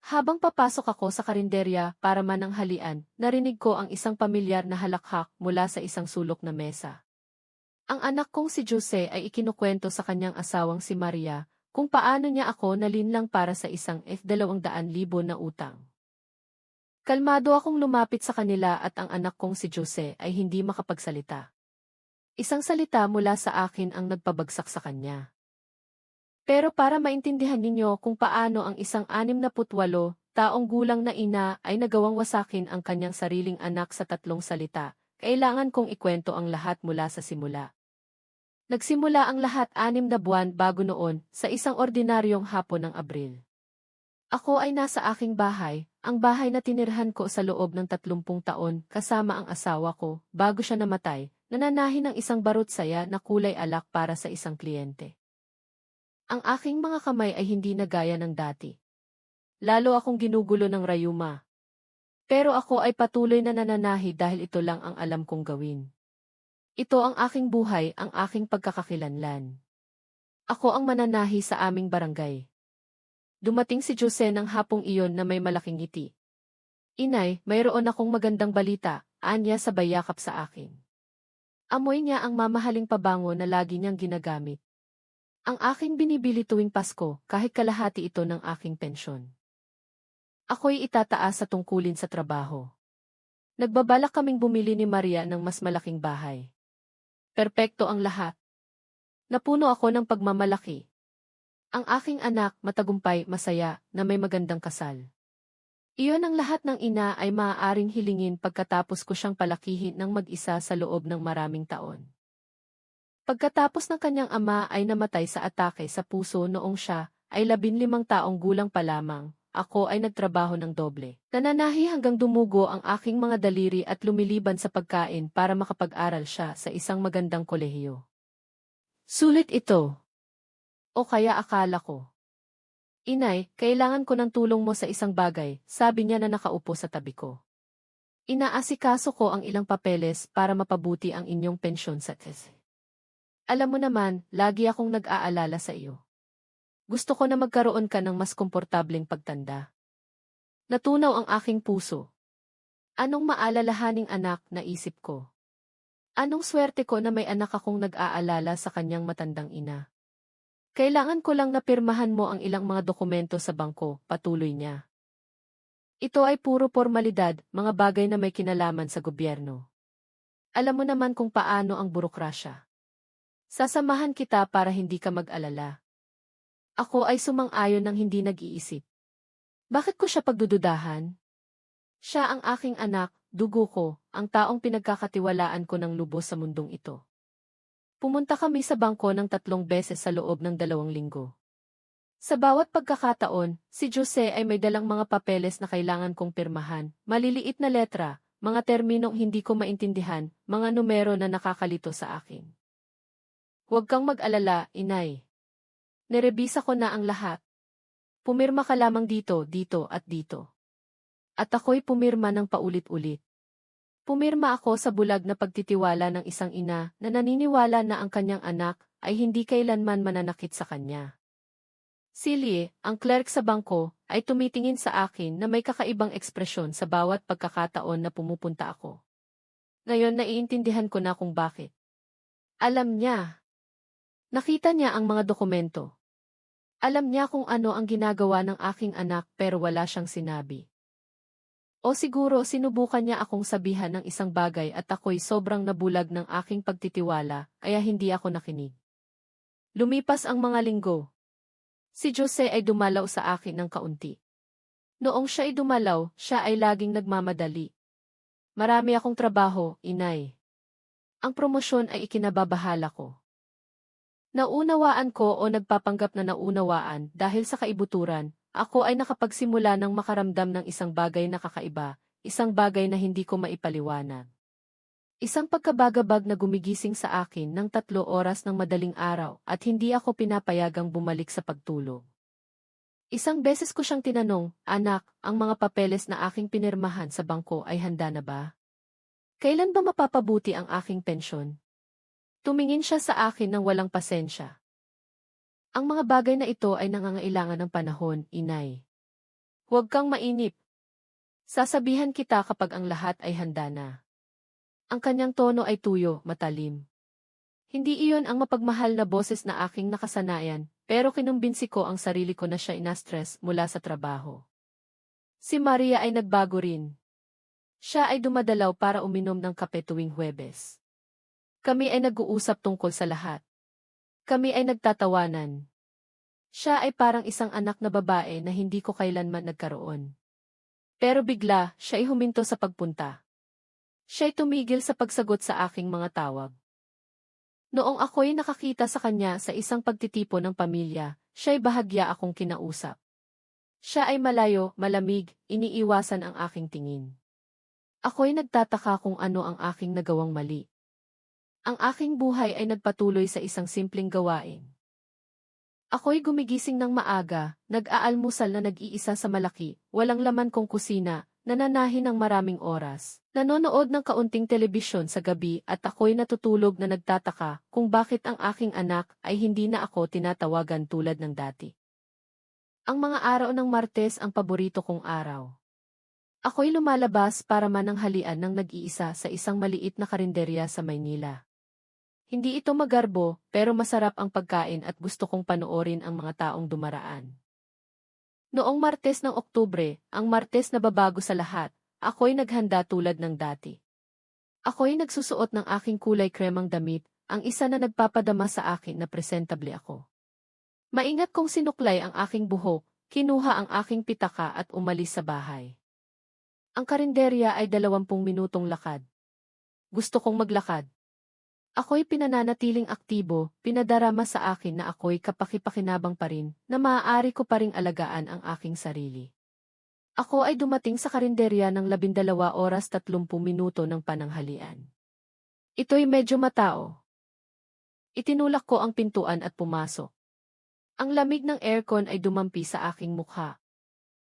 Habang papasok ako sa karinderya para mananghalian, narinig ko ang isang pamilyar na halakhak mula sa isang sulok na mesa. Ang anak kong si Jose ay ikinukwento sa kanyang asawang si Maria kung paano niya ako nalinlang para sa isang F200,000 na utang. Kalmado akong lumapit sa kanila at ang anak kong si Jose ay hindi makapagsalita. Isang salita mula sa akin ang nagpabagsak sa kanya. Pero para maintindihan ninyo kung paano ang isang 68 taong gulang na ina ay nagawang wasakin ang kanyang sariling anak sa 3 salita, kailangan kong ikwento ang lahat mula sa simula. Nagsimula ang lahat 6 na buwan bago noon sa isang ordinaryong hapon ng Abril. Ako ay nasa aking bahay, ang bahay na tinirhan ko sa loob ng 30 taon kasama ang asawa ko bago siya namatay, nananahi ng isang barut saya na kulay alak para sa isang kliyente. Ang aking mga kamay ay hindi na gaya ng dati. Lalo akong ginugulo ng rayuma. Pero ako ay patuloy na nananahi dahil ito lang ang alam kong gawin. Ito ang aking buhay, ang aking pagkakakilanlan. Ako ang mananahi sa aming barangay. Dumating si Jose ng hapong iyon na may malaking ngiti. Inay, mayroon akong magandang balita, anya sa bayakap sa akin. Amoy niya ang mamahaling pabango na lagi niyang ginagamit. Ang aking binibili tuwing Pasko kahit kalahati ito ng aking pensyon. Ako'y itataas sa tungkulin sa trabaho. Nagbabalak kaming bumili ni Maria ng mas malaking bahay. Perpekto ang lahat. Napuno ako ng pagmamalaki. Ang aking anak matagumpay, masaya, na may magandang kasal. Iyon ang lahat ng ina ay maaaring hilingin pagkatapos ko siyang palakihin ng mag-isa sa loob ng maraming taon. Pagkatapos ng kanyang ama ay namatay sa atake sa puso noong siya ay 15 taong gulang pa lamang, ako ay nagtrabaho ng doble. Nananahi hanggang dumugo ang aking mga daliri at lumiliban sa pagkain para makapag-aral siya sa isang magandang kolehiyo. Sulit ito. O kaya akala ko. Inay, kailangan ko ng tulong mo sa isang bagay, sabi niya na nakaupo sa tabi ko. Inaasikaso ko ang ilang papeles para mapabuti ang inyong pensyon sa TES. Alam mo naman, lagi akong nag-aalala sa iyo. Gusto ko na magkaroon ka ng mas komportableng pagtanda. Natunaw ang aking puso. Anong maalalahaning anak, naisip ko. Anong swerte ko na may anak akong nag-aalala sa kanyang matandang ina. Kailangan ko lang napirmahan mo ang ilang mga dokumento sa bangko, patuloy niya. Ito ay puro formalidad, mga bagay na may kinalaman sa gobyerno. Alam mo naman kung paano ang burokrasya. Sasamahan kita para hindi ka mag-alala. Ako ay sumang-ayon ng hindi nag-iisip. Bakit ko siya pagdududahan? Siya ang aking anak, dugo ko, ang taong pinagkakatiwalaan ko ng lubos sa mundong ito. Pumunta kami sa bangko ng 3 beses sa loob ng 2 linggo. Sa bawat pagkakataon, si Jose ay may dalang mga papeles na kailangan kong pirmahan, maliliit na letra, mga terminong hindi ko maintindihan, mga numero na nakakalito sa akin. Huwag kang mag-alala, inay. Nerebisa ko na ang lahat. Pumirma ka lamang dito, dito at dito. At ako'y pumirma ng paulit-ulit. Pumirma ako sa bulag na pagtitiwala ng isang ina na naniniwala na ang kanyang anak ay hindi kailanman mananakit sa kanya. Silye, ang clerk sa bangko, ay tumitingin sa akin na may kakaibang ekspresyon sa bawat pagkakataon na pumupunta ako. Ngayon naiintindihan ko na kung bakit. Alam niya. Nakita niya ang mga dokumento. Alam niya kung ano ang ginagawa ng aking anak pero wala siyang sinabi. O siguro sinubukan niya akong sabihan ng isang bagay at ako'y sobrang nabulag ng aking pagtitiwala kaya hindi ako nakinig. Lumipas ang mga linggo. Si Jose ay dumalaw sa akin ng kaunti. Noong siya ay dumalaw, siya ay laging nagmamadali. Marami akong trabaho, inay. Ang promosyon ay ikinababahala ko. Naunawaan ko o nagpapanggap na naunawaan dahil sa kaibuturan, ako ay nakapagsimula ng makaramdam ng isang bagay na kakaiba, isang bagay na hindi ko maipaliwanag. Isang pagkabagabag na gumigising sa akin ng 3 oras ng madaling araw at hindi ako pinapayagang bumalik sa pagtulog. Isang beses ko siyang tinanong, anak, ang mga papeles na aking pinirmahan sa bangko ay handa na ba? Kailan ba mapapabuti ang aking pensyon? Tumingin siya sa akin ng walang pasensya. Ang mga bagay na ito ay nangangailangan ng panahon, inay. Huwag kang mainip. Sasabihan kita kapag ang lahat ay handa na. Ang kanyang tono ay tuyo, matalim. Hindi iyon ang mapagmahal na boses na aking nakasanayan, pero kinumbinsi ko ang sarili ko na siya ina-stress mula sa trabaho. Si Maria ay nagbago rin. Siya ay dumadalaw para uminom ng kape tuwing Huwebes. Kami ay nag-uusap tungkol sa lahat. Kami ay nagtatawanan. Siya ay parang isang anak na babae na hindi ko kailanman nagkaroon. Pero bigla, siya ay huminto sa pagpunta. Siya ay tumigil sa pagsagot sa aking mga tawag. Noong ako'y nakakita sa kanya sa isang pagtitipon ng pamilya, siya ay bahagya akong kinausap. Siya ay malayo, malamig, iniiwasan ang aking tingin. Ako'y nagtataka kung ano ang aking nagawang mali. Ang aking buhay ay nagpatuloy sa isang simpleng gawain. Ako'y gumigising ng maaga, nag-aalmusal na nag-iisa sa malaki, walang laman kong kusina, nananahin ng maraming oras, nanonood ng kaunting telebisyon sa gabi at ako'y natutulog na nagtataka kung bakit ang aking anak ay hindi na ako tinatawagan tulad ng dati. Ang mga araw ng Martes ang paborito kong araw. Ako'y lumalabas para mananghalian ng nag-iisa sa isang maliit na karinderya sa Maynila. Hindi ito magarbo, pero masarap ang pagkain at gusto kong panoorin ang mga taong dumaraan. Noong Martes ng Oktubre, ang Martes na babago sa lahat, ako'y naghanda tulad ng dati. Ako'y nagsusuot ng aking kulay kremang damit, ang isa na nagpapadama sa akin na presentable ako. Maingat kong sinuklay ang aking buhok, kinuha ang aking pitaka at umalis sa bahay. Ang karinderya ay 20 minutong lakad. Gusto kong maglakad. Ako'y pinananatiling aktibo, pinadarama sa akin na ako'y kapaki-pakinabang pa rin, na maaari ko pa ring alagaan ang aking sarili. Ako ay dumating sa karinderya ng 12 oras 30 minuto ng pananghalian. Ito'y medyo matao. Itinulak ko ang pintuan at pumasok. Ang lamig ng aircon ay dumampi sa aking mukha.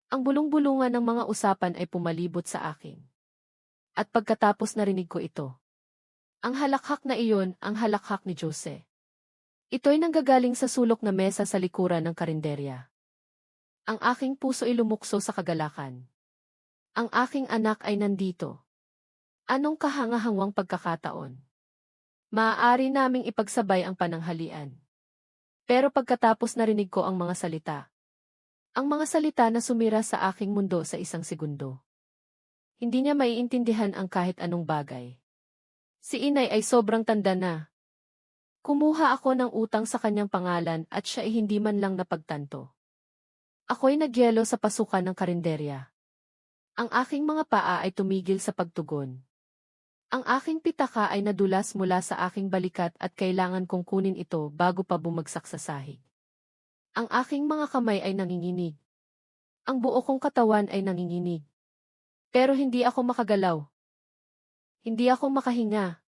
Ang bulong-bulungan ng mga usapan ay pumalibot sa akin. At pagkatapos narinig ko ito. Ang halakhak na iyon, ang halakhak ni Jose. Ito'y nanggagaling sa sulok na mesa sa likuran ng karinderya. Ang aking puso ay lumukso sa kagalakan. Ang aking anak ay nandito. Anong kahangahangwang pagkakataon? Maaari naming ipagsabay ang pananghalian. Pero pagkatapos narinig ko ang mga salita. Ang mga salita na sumira sa aking mundo sa isang segundo. Hindi niya maiintindihan ang kahit anong bagay. Si inay ay sobrang tanda na. Kumuha ako ng utang sa kanyang pangalan at siya ay hindi man lang napagtanto. Ako'y nagyelo sa pasukan ng karinderya. Ang aking mga paa ay tumigil sa pagtugon. Ang aking pitaka ay nadulas mula sa aking balikat at kailangan kong kunin ito bago pa bumagsak sa sahig. Ang aking mga kamay ay nanginginig. Ang buo kong katawan ay nanginginig. Pero hindi ako makagalaw. Hindi ako makahinga.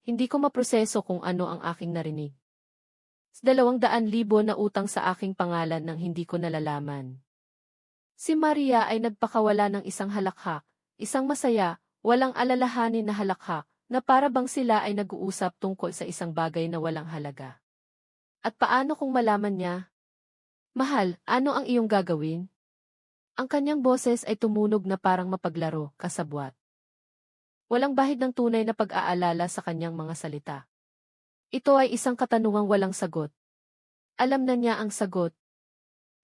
Hindi ko maproseso kung ano ang aking narinig. 200,000 na utang sa aking pangalan nang hindi ko nalalaman. Si Maria ay nagpakawala ng isang halakhak, isang masaya, walang alalahanin na halakhak, na para bang sila ay nag-uusap tungkol sa isang bagay na walang halaga. At paano kung malaman niya? Mahal, ano ang iyong gagawin? Ang kanyang boses ay tumunog na parang mapaglaro, kasabwat. Walang bahid ng tunay na pag-aalala sa kanyang mga salita. Ito ay isang katanungang walang sagot. Alam na niya ang sagot.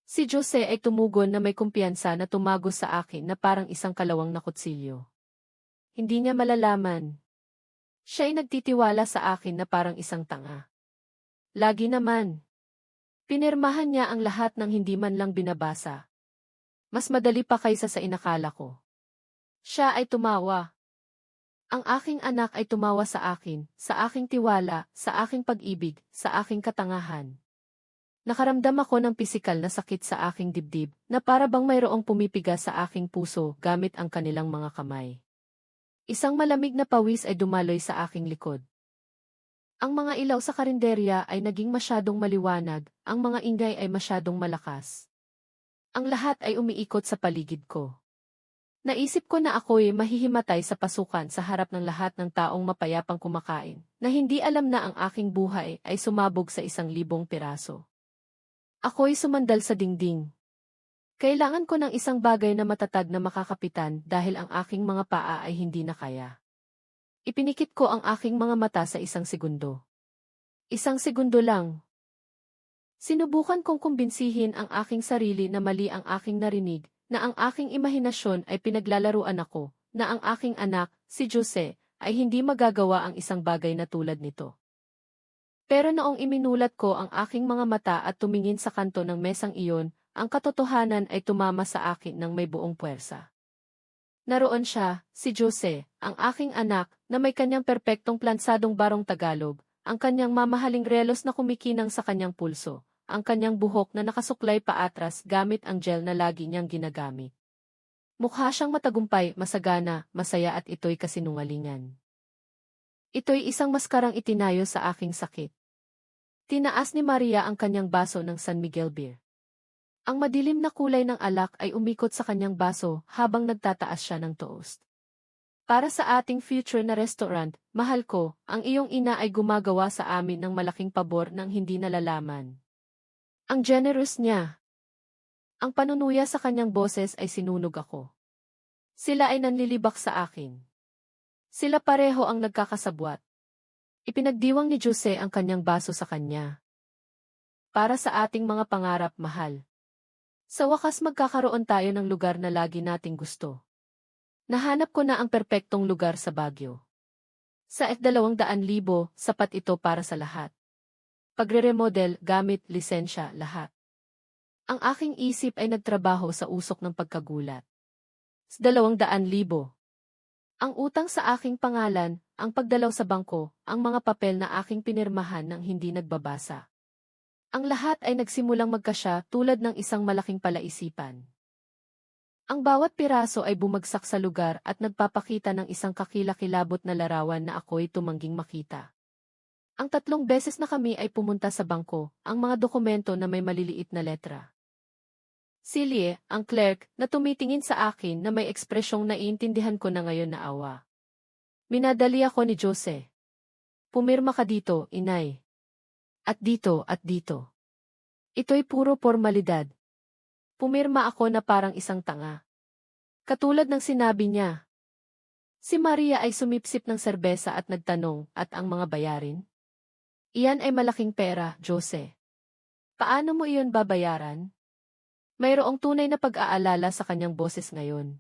Si Jose ay tumugon na may kumpiyansa na tumagos sa akin na parang isang kalawang na kutsilyo. Hindi niya malalaman. Siya ay nagtitiwala sa akin na parang isang tanga. Lagi naman. Pinirmahan niya ang lahat ng hindi man lang binabasa. Mas madali pa kaysa sa inakala ko. Siya ay tumawa. Ang aking anak ay tumawa sa akin, sa aking tiwala, sa aking pag-ibig, sa aking katangahan. Nakaramdam ako ng pisikal na sakit sa aking dibdib, na para bang mayroong pumipigas sa aking puso gamit ang kanilang mga kamay. Isang malamig na pawis ay dumaloy sa aking likod. Ang mga ilaw sa karinderya ay naging masyadong maliwanag, ang mga ingay ay masyadong malakas. Ang lahat ay umiikot sa paligid ko. Naisip ko na ako'y mahihimatay sa pasukan sa harap ng lahat ng taong mapayapang kumakain, na hindi alam na ang aking buhay ay sumabog sa 1,000 piraso. Ako'y sumandal sa dingding. Kailangan ko ng isang bagay na matatag na makakapitan dahil ang aking mga paa ay hindi na kaya. Ipinikit ko ang aking mga mata sa isang segundo. Isang segundo lang. Sinubukan kong kumbinsihin ang aking sarili na mali ang aking narinig, na ang aking imahinasyon ay pinaglalaruan ako, na ang aking anak, si Jose, ay hindi magagawa ang isang bagay na tulad nito. Pero noong iminulat ko ang aking mga mata at tumingin sa kanto ng mesang iyon, ang katotohanan ay tumama sa akin ng may buong puwersa. Naroon siya, si Jose, ang aking anak, na may kanyang perpektong plansadong barong Tagalog, ang kanyang mamahaling relos na kumikinang sa kanyang pulso, ang kanyang buhok na nakasuklay paatras gamit ang gel na lagi niyang ginagamit. Mukha siyang matagumpay, masagana, masaya at ito'y kasinungalingan. Ito'y isang maskarang itinayo sa aking sakit. Tinaas ni Maria ang kanyang baso ng San Miguel beer. Ang madilim na kulay ng alak ay umikot sa kanyang baso habang nagtataas siya ng toast. Para sa ating future na restaurant, mahal ko, ang iyong ina ay gumagawa sa amin ng malaking pabor nang hindi nalalaman. Ang generous niya. Ang panunuya sa kanyang boses ay sinunog ako. Sila ay nanlilibak sa akin. Sila pareho ang nagkakasabwat. Ipinagdiwang ni Jose ang kanyang baso sa kanya. Para sa ating mga pangarap, mahal. Sa wakas magkakaroon tayo ng lugar na lagi nating gusto. Nahanap ko na ang perpektong lugar sa Baguio. Sa F200,000, sapat ito para sa lahat. Pagre-remodel, gamit, lisensya, lahat. Ang aking isip ay nagtrabaho sa usok ng pagkagulat. Sa 200,000. Ang utang sa aking pangalan, ang pagdalaw sa bangko, ang mga papel na aking pinirmahan nang hindi nagbabasa. Ang lahat ay nagsimulang magkasya tulad ng isang malaking palaisipan. Ang bawat piraso ay bumagsak sa lugar at nagpapakita ng isang kakilakilabot na larawan na ako'y tumangging makita. Ang 3 beses na kami ay pumunta sa bangko, ang mga dokumento na may maliliit na letra. Silye, ang clerk, na tumitingin sa akin na may ekspresyong naiintindihan ko na ngayon na awa. Minadali ako ni Jose. Pumirma ka dito, inay. At dito, at dito. Ito'y puro formalidad. Pumirma ako na parang isang tanga. Katulad ng sinabi niya. Si Maria ay sumipsip ng serbesa at nagtanong, at ang mga bayarin? Iyan ay malaking pera, Jose. Paano mo iyon babayaran? Mayroong tunay na pag-aalala sa kanyang boses ngayon.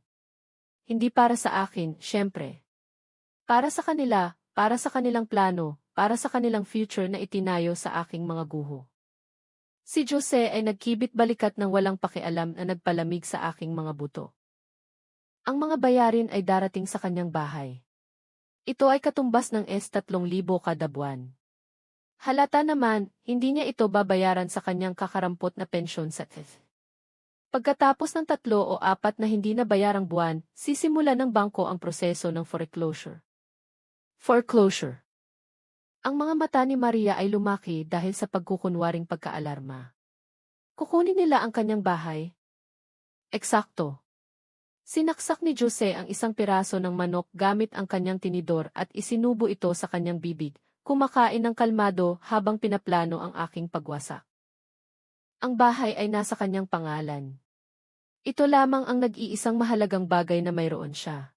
Hindi para sa akin, syempre. Para sa kanila, para sa kanilang plano, para sa kanilang future na itinayo sa aking mga guho. Si Jose ay nagkibit balikat ng walang pakialam na nagpalamig sa aking mga buto. Ang mga bayarin ay darating sa kanyang bahay. Ito ay katumbas ng S3,000 kada buwan. Halata naman, hindi niya ito babayaran sa kanyang kakarampot na pensyon sa TEF. Pagkatapos ng 3 o 4 na hindi nabayarang buwan, sisimula ng bangko ang proseso ng foreclosure. Foreclosure. Ang mga mata ni Maria ay lumaki dahil sa pagkukunwaring pagkaalarma. Kukunin nila ang kanyang bahay? Eksakto. Sinaksak ni Jose ang isang piraso ng manok gamit ang kanyang tinidor at isinubo ito sa kanyang bibig, kumakain ng kalmado habang pinaplano ang aking pagwasak. Ang bahay ay nasa kanyang pangalan. Ito lamang ang nag-iisang mahalagang bagay na mayroon siya.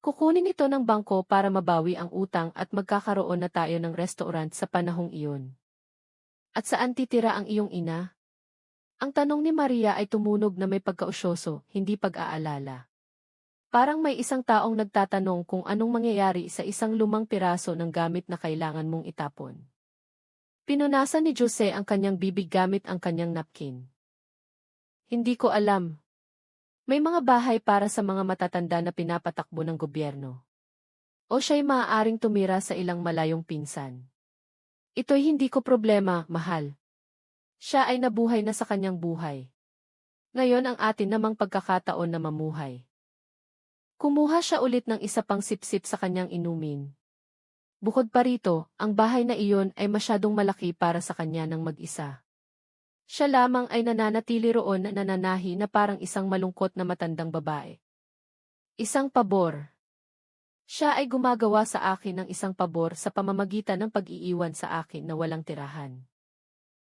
Kukunin ito ng bangko para mabawi ang utang at magkakaroon na tayo ng restaurant sa panahong iyon. At saan titira ang iyong ina? Ang tanong ni Maria ay tumunog na may pagkausyoso, hindi pag-aalala. Parang may isang taong nagtatanong kung anong mangyayari sa isang lumang piraso ng gamit na kailangan mong itapon. Pinunasan ni Jose ang kanyang bibig gamit ang kanyang napkin. Hindi ko alam. May mga bahay para sa mga matatanda na pinapatakbo ng gobyerno. O siya'y maaaring tumira sa ilang malayong pinsan. Ito'y hindi ko problema, mahal. Siya ay nabuhay na sa kanyang buhay. Ngayon ang atin namang pagkakataon na mamuhay. Kumuha siya ulit ng isa pang sipsip sa kanyang inumin. Bukod pa rito, ang bahay na iyon ay masyadong malaki para sa kanya ng mag-isa. Siya lamang ay nananatili roon na nananahi na parang isang malungkot na matandang babae. Isang pabor. Siya ay gumagawa sa akin ng isang pabor sa pamamagitan ng pag-iiwan sa akin na walang tirahan.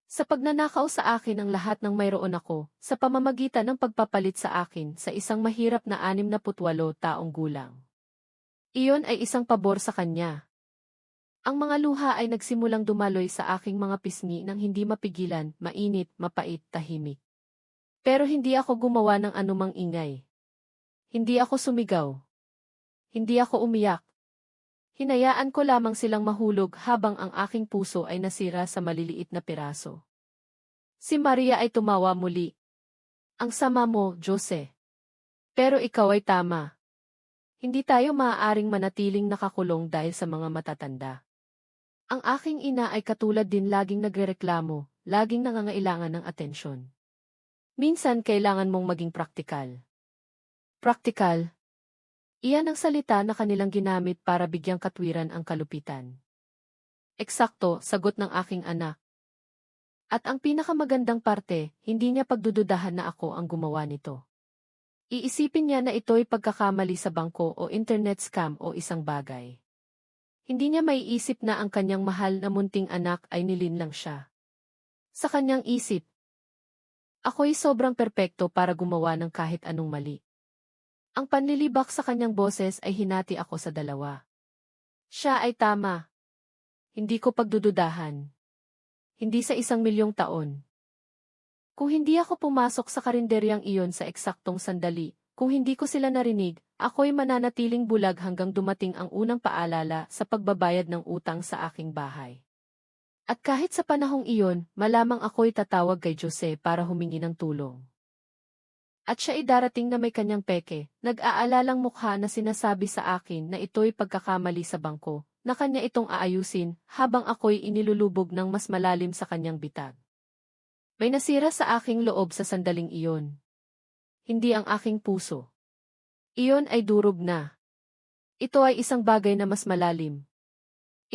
Sa pagnanakaw sa akin ang lahat ng mayroon ako, sa pamamagitan ng pagpapalit sa akin sa isang mahirap na 68 taong gulang. Iyon ay isang pabor sa kanya. Ang mga luha ay nagsimulang dumaloy sa aking mga pisngi nang hindi mapigilan, mainit, mapait, tahimik. Pero hindi ako gumawa ng anumang ingay. Hindi ako sumigaw. Hindi ako umiyak. Hinayaan ko lamang silang mahulog habang ang aking puso ay nasira sa maliliit na piraso. Si Maria ay tumawa muli. Ang sama mo, Jose. Pero ikaw ay tama. Hindi tayo maaaring manatiling nakakulong dahil sa mga matatanda. Ang aking ina ay katulad din laging nagrereklamo, laging nangangailangan ng atensyon. Minsan kailangan mong maging praktikal. Praktikal. Iyan ang salita na kanilang ginamit para bigyang katwiran ang kalupitan. Eksakto, sagot ng aking anak. At ang pinakamagandang parte, hindi niya pagdududahan na ako ang gumawa nito. Iisipin niya na ito'y pagkakamali sa bangko o internet scam o isang bagay. Hindi niya maiisip na ang kanyang mahal na munting anak ay nilinlang siya. Sa kanyang isip, ako'y sobrang perpekto para gumawa ng kahit anong mali. Ang panlilibak sa kanyang boses ay hinati ako sa dalawa. Siya ay tama. Hindi ko pagdududahan. Hindi sa 1,000,000 taon. Kung hindi ako pumasok sa karinderyang iyon sa eksaktong sandali, kung hindi ko sila narinig, ako'y mananatiling bulag hanggang dumating ang unang paalala sa pagbabayad ng utang sa aking bahay. At kahit sa panahong iyon, malamang ako'y tatawag kay Jose para humingi ng tulong. At siya ay darating na may kanyang peke, nag-aalalang mukha na sinasabi sa akin na ito'y pagkakamali sa bangko, na kanya itong aayusin, habang ako'y inilulubog ng mas malalim sa kanyang bitag. May nasira sa aking loob sa sandaling iyon. Hindi ang aking puso. Iyon ay durog na. Ito ay isang bagay na mas malalim.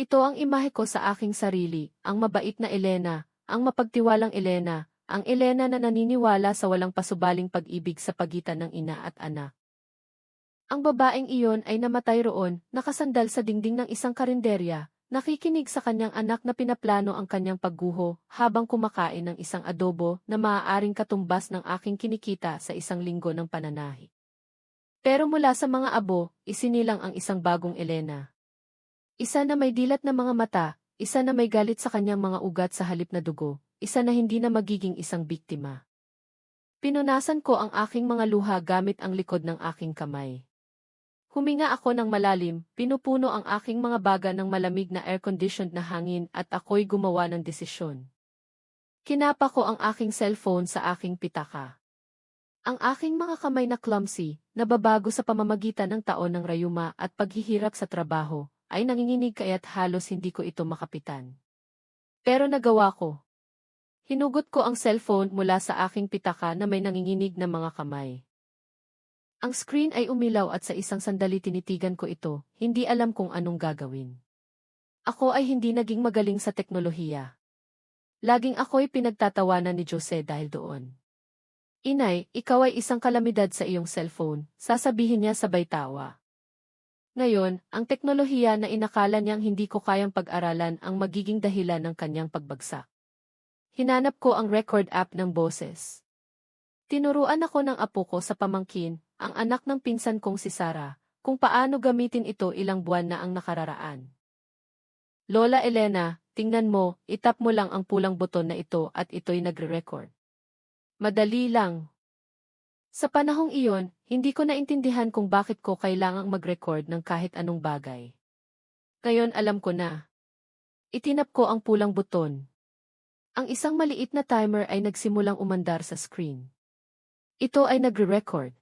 Ito ang imahe ko sa aking sarili, ang mabait na Elena, ang mapagtiwalang Elena, ang Elena na naniniwala sa walang pasubaling pag-ibig sa pagitan ng ina at anak. Ang babaeng iyon ay namatay roon, nakasandal sa dingding ng isang karinderya, nakikinig sa kanyang anak na pinaplano ang kanyang pagguho habang kumakain ng isang adobo na maaaring katumbas ng aking kinikita sa 1 linggo ng pananahi. Pero mula sa mga abo, isinilang ang isang bagong Elena. Isa na may dilat na mga mata, isa na may galit sa kanyang mga ugat sa halip na dugo, isa na hindi na magiging isang biktima. Pinunasan ko ang aking mga luha gamit ang likod ng aking kamay. Huminga ako ng malalim, pinupuno ang aking mga baga ng malamig na air-conditioned na hangin at ako'y gumawa ng desisyon. Kinapa ko ang aking cellphone sa aking pitaka. Ang aking mga kamay na clumsy, nababago sa pamamagitan ng taon ng rayuma at paghihirap sa trabaho, ay nanginginig kaya't halos hindi ko ito makapitan. Pero nagawa ko. Hinugot ko ang cellphone mula sa aking pitaka na may nanginginig na mga kamay. Ang screen ay umilaw at sa isang sandali tinitigan ko ito, hindi alam kung anong gagawin. Ako ay hindi naging magaling sa teknolohiya. Laging ako'y pinagtatawanan ni Jose dahil doon. Inay, ikaw ay isang kalamidad sa iyong cellphone, sasabihin niya sabay tawa. Ngayon, ang teknolohiya na inakala niyang hindi ko kayang pag-aralan ang magiging dahilan ng kanyang pagbagsak. Hinanap ko ang record app ng boses. Tinuruan ako ng apo ko sa pamangkin, ang anak ng pinsan kong si Sarah, kung paano gamitin ito ilang buwan na ang nakararaan. Lola Elena, tingnan mo, itap mo lang ang pulang buton na ito at ito'y nagre-record. Madali lang. Sa panahong iyon, hindi ko naintindihan kung bakit ko kailangang mag-record ng kahit anong bagay. Ngayon alam ko na. Itinap ko ang pulang buton. Ang isang maliit na timer ay nagsimulang umandar sa screen. Ito ay nagre-record.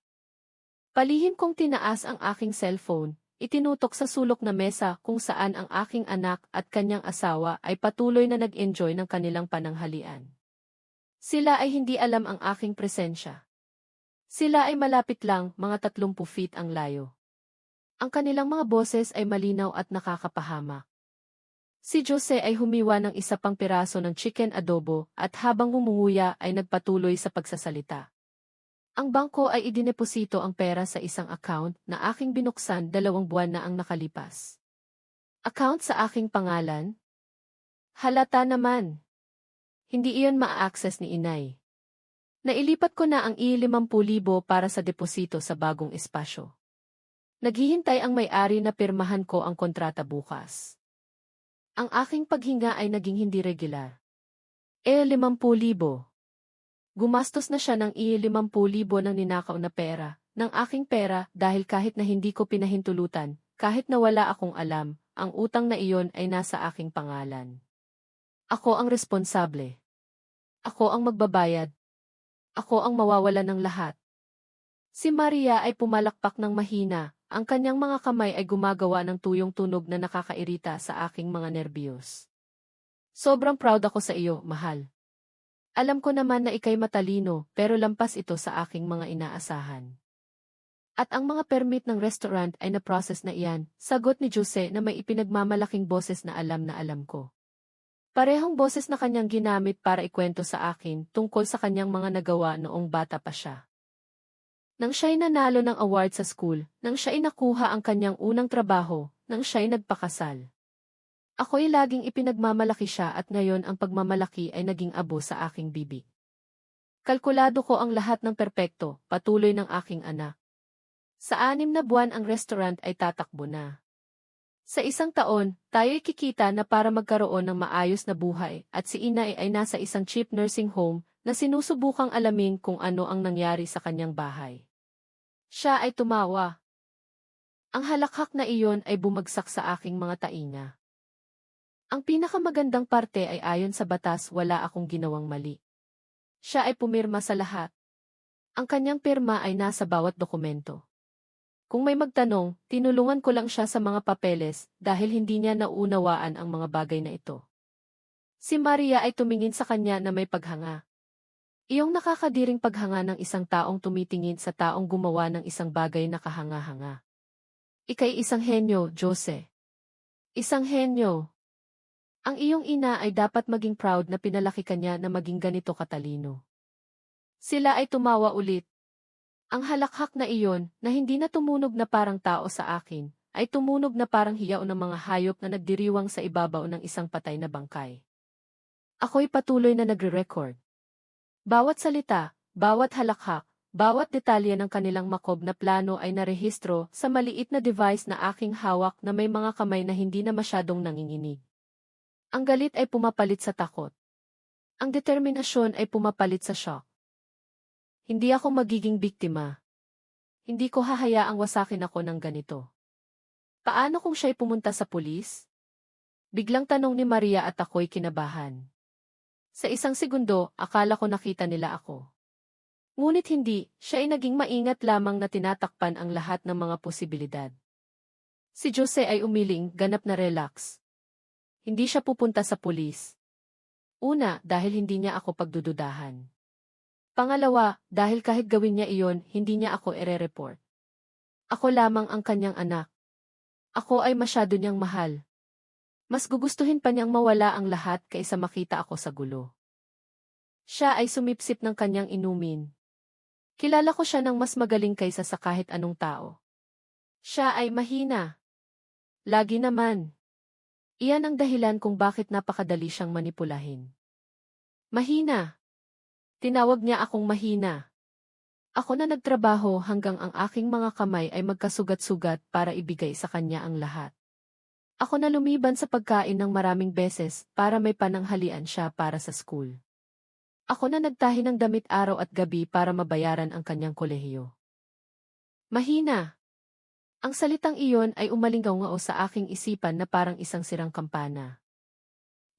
Palihim kong tinaas ang aking cellphone, itinutok sa sulok na mesa kung saan ang aking anak at kanyang asawa ay patuloy na nag-enjoy ng kanilang pananghalian. Sila ay hindi alam ang aking presensya. Sila ay malapit lang, mga 30 feet ang layo. Ang kanilang mga boses ay malinaw at nakakapahamak. Si Jose ay humiwa ng isa pang piraso ng chicken adobo at habang humunguya ay nagpatuloy sa pagsasalita. Ang bangko ay idineposito ang pera sa isang account na aking binuksan 2 buwan na ang nakalipas. Account sa aking pangalan? Halata naman. Hindi iyon ma-access ni inay. Nailipat ko na ang i-50,000 para sa deposito sa bagong espasyo. Naghihintay ang may-ari na pirmahan ko ang kontrata bukas. Ang aking paghinga ay naging hindi regular. 50,000. Gumastos na siya ng i-50,000 ng ninakaw na pera, ng aking pera dahil kahit na hindi ko pinahintulutan, kahit na wala akong alam, ang utang na iyon ay nasa aking pangalan. Ako ang responsable. Ako ang magbabayad. Ako ang mawawala ng lahat. Si Maria ay pumalakpak ng mahina, ang kanyang mga kamay ay gumagawa ng tuyong tunog na nakakairita sa aking mga nerbiyos. Sobrang proud ako sa iyo, mahal. Alam ko naman na ikay matalino, pero lampas ito sa aking mga inaasahan. At ang mga permit ng restaurant ay na-process na iyan, sagot ni Jose na may ipinagmamalaking boses na alam ko. Parehong boses na kanyang ginamit para ikwento sa akin tungkol sa kanyang mga nagawa noong bata pa siya. Nang siya'y nanalo ng award sa school, nang siya'y nakuha ang kanyang unang trabaho, nang siya'y nagpakasal. Ako'y laging ipinagmamalaki siya at ngayon ang pagmamalaki ay naging abo sa aking bibig. Kalkulado ko ang lahat ng perpekto, patuloy ng aking anak. Sa 6 na buwan ang restaurant ay tatakbo na. Sa 1 taon, tayo'y kikita na para magkaroon ng maayos na buhay at si inay ay nasa isang cheap nursing home na sinusubukang alamin kung ano ang nangyari sa kanyang bahay. Siya ay tumawa. Ang halakhak na iyon ay bumagsak sa aking mga tainga. Ang pinakamagandang parte ay ayon sa batas wala akong ginawang mali. Siya ay pumirma sa lahat. Ang kanyang pirma ay nasa bawat dokumento. Kung may magtanong, tinulungan ko lang siya sa mga papeles dahil hindi niya naunawaan ang mga bagay na ito. Si Maria ay tumingin sa kanya na may paghanga. Iyong nakakadiring paghanga ng isang taong tumitingin sa taong gumawa ng isang bagay na kahanga-hanga. Ika'y isang henyo, Jose. Isang henyo. Ang iyong ina ay dapat maging proud na pinalaki kanya na maging ganito katalino. Sila ay tumawa ulit. Ang halakhak na iyon, na hindi na tumunog na parang tao sa akin, ay tumunog na parang hiyaw ng mga hayop na nagdiriwang sa ibabaw ng isang patay na bangkay. Ako'y patuloy na nagre-record. Bawat salita, bawat halakhak, bawat detalye ng kanilang makob na plano ay narehistro sa maliit na device na aking hawak na may mga kamay na hindi na masyadong nanginginig. Ang galit ay pumapalit sa takot. Ang determinasyon ay pumapalit sa shock. Hindi ako magiging biktima. Hindi ko hahayaang wasakin ako ng ganito. Paano kung siya'y pumunta sa pulis? Biglang tanong ni Maria at ako'y kinabahan. Sa 1 segundo, akala ko nakita nila ako. Ngunit hindi, siya ay naging maingat lamang na tinatakpan ang lahat ng mga posibilidad. Si Jose ay umiling, ganap na relax. Hindi siya pupunta sa pulis. Una, dahil hindi niya ako pagdududahan. Pangalawa, dahil kahit gawin niya iyon, hindi niya ako ire-report. Ako lamang ang kanyang anak. Ako ay masyado niyang mahal. Mas gugustuhin pa niyang mawala ang lahat kaysa makita ako sa gulo. Siya ay sumipsip ng kanyang inumin. Kilala ko siya ng mas magaling kaysa sa kahit anong tao. Siya ay mahina. Lagi naman. Iyan ang dahilan kung bakit napakadali siyang manipulahin. Mahina. Tinawag niya akong mahina. Ako na nagtrabaho hanggang ang aking mga kamay ay magkasugat-sugat para ibigay sa kanya ang lahat. Ako na lumiban sa pagkain ng maraming beses para may pananghalian siya para sa school. Ako na nagtahi ng damit araw at gabi para mabayaran ang kanyang kolehiyo. Mahina. Ang salitang iyon ay umalingaw-ngao sa aking isipan na parang isang sirang kampana.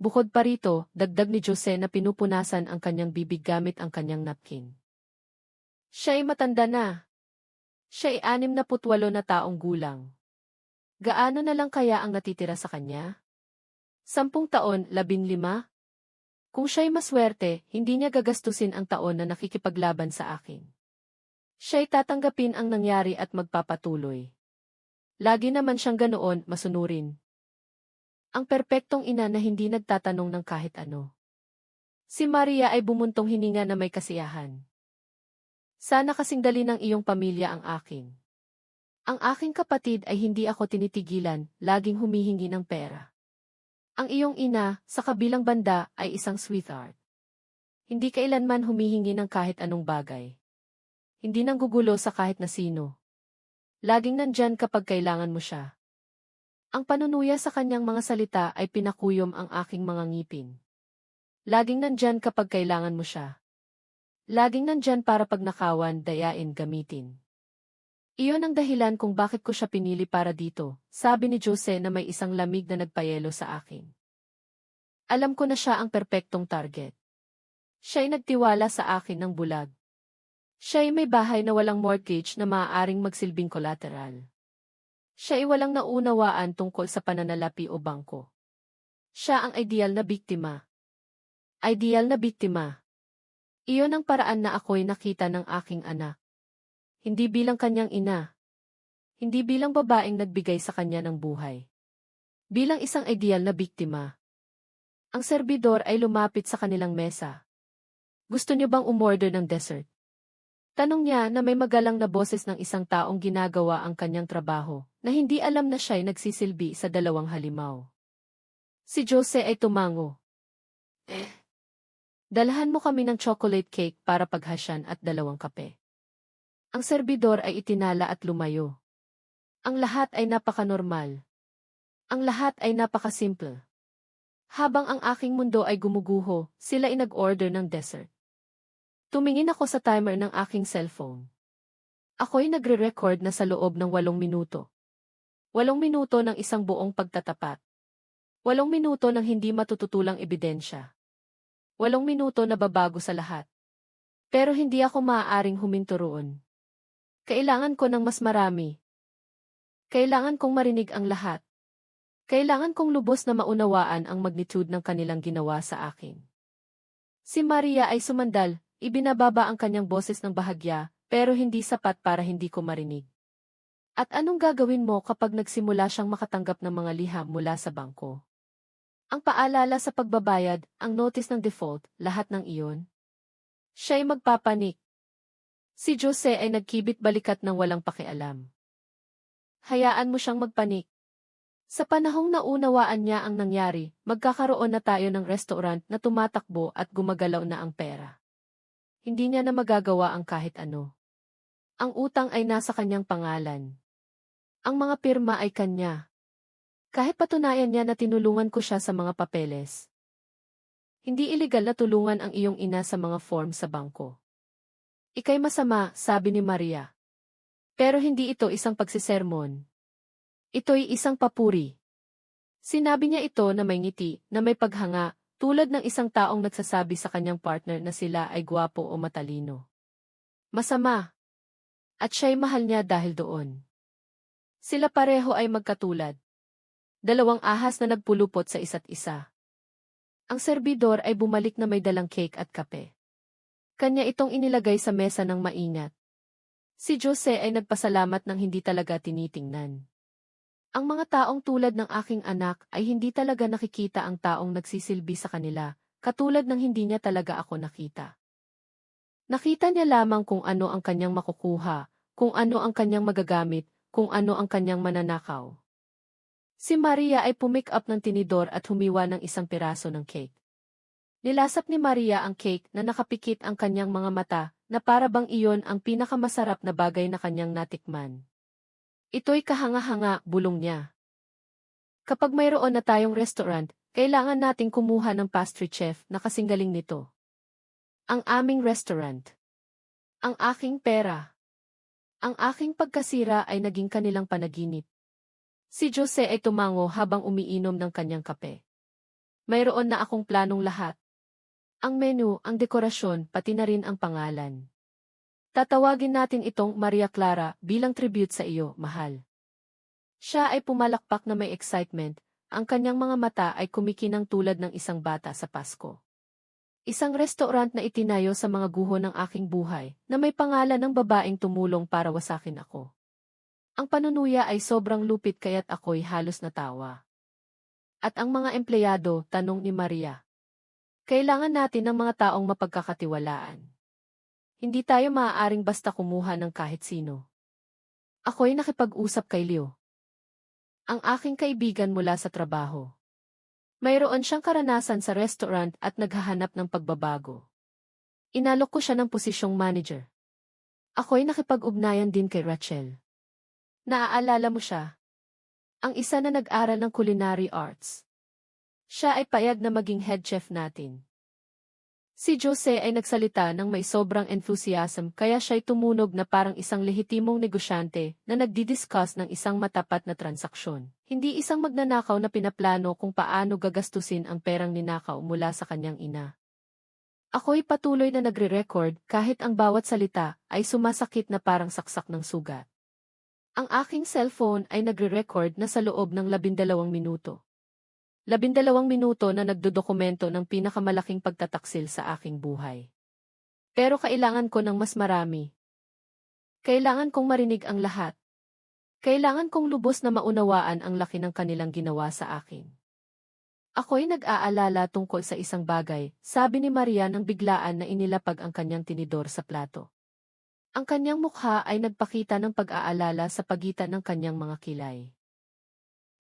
Bukod pa rito, dagdag ni Jose na pinupunasan ang kanyang bibig gamit ang kanyang napkin. Siya ay matanda na. Siya ay 68 na taong gulang. Gaano na lang kaya ang natitira sa kanya? 10 taon, 15? Kung siya'y maswerte, hindi niya gagastusin ang taon na nakikipaglaban sa akin. Siya'y tatanggapin ang nangyari at magpapatuloy. Lagi naman siyang ganoon, masunurin. Ang perpektong ina na hindi nagtatanong ng kahit ano. Si Maria ay bumuntong hininga na may kasiyahan. Sana kasing dali ng iyong pamilya ang akin. Ang aking kapatid ay hindi ako tinitigilan, laging humihingi ng pera. Ang iyong ina, sa kabilang banda, ay isang sweetheart. Hindi kailanman humihingi ng kahit anong bagay. Hindi nanggugulo sa kahit na sino. Laging nandyan kapag kailangan mo siya. Ang panunuya sa kanyang mga salita ay pinakuyom ang aking mga ngipin. Laging nandyan kapag kailangan mo siya. Laging nandyan para pag nakawan, dayain, gamitin. Iyon ang dahilan kung bakit ko siya pinili para dito, sabi ni Jose na may isang lamig na nagpayelo sa akin. Alam ko na siya ang perpektong target. Siya'y nagtiwala sa akin ng bulag. Siya'y may bahay na walang mortgage na maaaring magsilbing collateral. Siya'y walang naunawaan tungkol sa pananalapi o bangko. Siya ang ideal na biktima. Ideal na biktima. Iyon ang paraan na ako'y nakita ng aking anak. Hindi bilang kanyang ina. Hindi bilang babaeng nagbigay sa kanya ng buhay. Bilang isang ideal na biktima. Ang serbidor ay lumapit sa kanilang mesa. Gusto niyo bang umorder ng dessert? Tanong niya na may magalang na boses ng isang taong ginagawa ang kanyang trabaho, na hindi alam na siya'y nagsisilbi sa dalawang halimaw. Si Jose ay tumango. Dalahan mo kami ng chocolate cake para paghasyan at 2 kape. Ang serbidor ay itinala at lumayo. Ang lahat ay napaka-normal. Ang lahat ay napaka-simple. Habang ang aking mundo ay gumuguho, sila ay nag-order ng dessert. Tumingin ako sa timer ng aking cellphone. Ako'y nagre-record na sa loob ng 8 minuto. 8 minuto ng isang buong pagtatapat. 8 minuto ng hindi matututulang ebidensya. 8 minuto na babago sa lahat. Pero hindi ako maaaring huminto roon. Kailangan ko ng mas marami. Kailangan kong marinig ang lahat. Kailangan kong lubos na maunawaan ang magnitude ng kanilang ginawa sa akin. Si Maria ay sumandal, ibinababa ang kanyang boses ng bahagya, pero hindi sapat para hindi ko marinig. At anong gagawin mo kapag nagsimula siyang makatanggap ng mga liham mula sa bangko? Ang paalala sa pagbabayad, ang notice ng default, lahat ng iyon? Siya'y magpapanik. Si Jose ay nagkibit-balikat ng walang pakialam. Hayaan mo siyang magpanik. Sa panahong naunawaan niya ang nangyari, magkakaroon na tayo ng restaurant na tumatakbo at gumagalaw na ang pera. Hindi niya na magagawa ang kahit ano. Ang utang ay nasa kanyang pangalan. Ang mga pirma ay kanya. Kahit patunayan niya na tinulungan ko siya sa mga papeles. Hindi iligal na tulungan ang iyong ina sa mga form sa bangko. Ika'y masama, sabi ni Maria. Pero hindi ito isang pagsisermon. Ito'y isang papuri. Sinabi niya ito na may ngiti, na may paghanga, tulad ng isang taong nagsasabi sa kanyang partner na sila ay gwapo o matalino. Masama. At siya'y mahal niya dahil doon. Sila pareho ay magkatulad. 2 ahas na nagpulupot sa isa't isa. Ang serbidor ay bumalik na may dalang cake at kape. Kanya itong inilagay sa mesa ng maingat. Si Jose ay nagpasalamat ng hindi talaga tinitingnan. Ang mga taong tulad ng aking anak ay hindi talaga nakikita ang taong nagsisilbi sa kanila, katulad ng hindi niya talaga ako nakita. Nakita niya lamang kung ano ang kanyang makukuha, kung ano ang kanyang magagamit, kung ano ang kanyang mananakaw. Si Maria ay pumick up ng tinidor at humiwa ng isang piraso ng cake. Nilasap ni Maria ang cake na nakapikit ang kanyang mga mata, na para bang iyon ang pinakamasarap na bagay na kanyang natikman. Ito'y kahanga-hanga, bulong niya. Kapag mayroon na tayong restaurant, kailangan nating kumuha ng pastry chef na kasinggaling nito. Ang aming restaurant. Ang aking pera. Ang aking pagkasira ay naging kanilang panaginip. Si Jose ay tumango habang umiinom ng kanyang kape. Mayroon na akong planong lahat. Ang menu, ang dekorasyon, pati na rin ang pangalan. Tatawagin natin itong Maria Clara bilang tribute sa iyo, mahal. Siya ay pumalakpak na may excitement, ang kanyang mga mata ay kumikinang tulad ng isang bata sa Pasko. Isang restaurant na itinayo sa mga guho ng aking buhay, na may pangalan ng babaeng tumulong para wasakin ako. Ang panunuya ay sobrang lupit kaya't ako'y halos natawa. At ang mga empleyado, tanong ni Maria. Kailangan natin ng mga taong mapagkakatiwalaan. Hindi tayo maaaring basta kumuha ng kahit sino. Ako'y nakipag-usap kay Leo. Ang aking kaibigan mula sa trabaho. Mayroon siyang karanasan sa restaurant at naghahanap ng pagbabago. Inalok ko siya ng posisyong manager. Ako'y nakipag-ugnayan din kay Rachel. Naaalala mo siya? Ang isa na nag-aral ng culinary arts. Siya ay payag na maging head chef natin. Si Jose ay nagsalita ng may sobrang enthusiasm kaya siya'y tumunog na parang isang lehitimong negosyante na nagdi-discuss ng isang matapat na transaksyon. Hindi isang magnanakaw na pinaplano kung paano gagastusin ang perang ninakaw mula sa kanyang ina. Ako'y patuloy na nagre-record kahit ang bawat salita ay sumasakit na parang saksak ng sugat. Ang aking cellphone ay nagre-record na sa loob ng 12 minuto. 12 minuto na nagdodokumento ng pinakamalaking pagtataksil sa aking buhay. Pero kailangan ko ng mas marami. Kailangan kong marinig ang lahat. Kailangan kong lubos na maunawaan ang laki ng kanilang ginawa sa akin. Ako'y nag-aalala tungkol sa isang bagay, sabi ni Maria nang biglaan na inilapag ang kanyang tinidor sa plato. Ang kanyang mukha ay nagpakita ng pag-aalala sa pagitan ng kanyang mga kilay.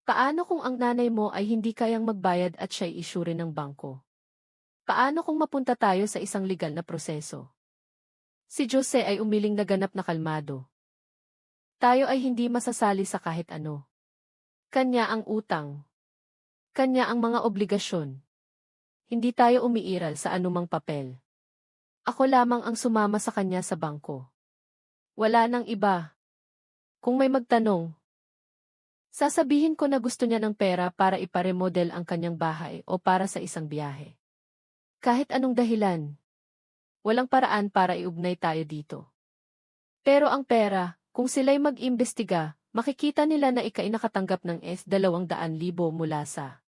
Paano kung ang nanay mo ay hindi kayang magbayad at siya'y isyure ng bangko? Paano kung mapunta tayo sa isang legal na proseso? Si Jose ay umiling na ganap na kalmado. Tayo ay hindi masasali sa kahit ano. Kanya ang utang. Kanya ang mga obligasyon. Hindi tayo umiiral sa anumang papel. Ako lamang ang sumama sa kanya sa bangko. Wala nang iba. Kung may magtanong, sasabihin ko na gusto niya ng pera para iparemodel ang kanyang bahay o para sa isang biyahe. Kahit anong dahilan. Walang paraan para iugnay tayo dito. Pero ang pera, kung sila'y mag-imbestiga, makikita nila na ika'y nakatanggap ng S200,000 mula sa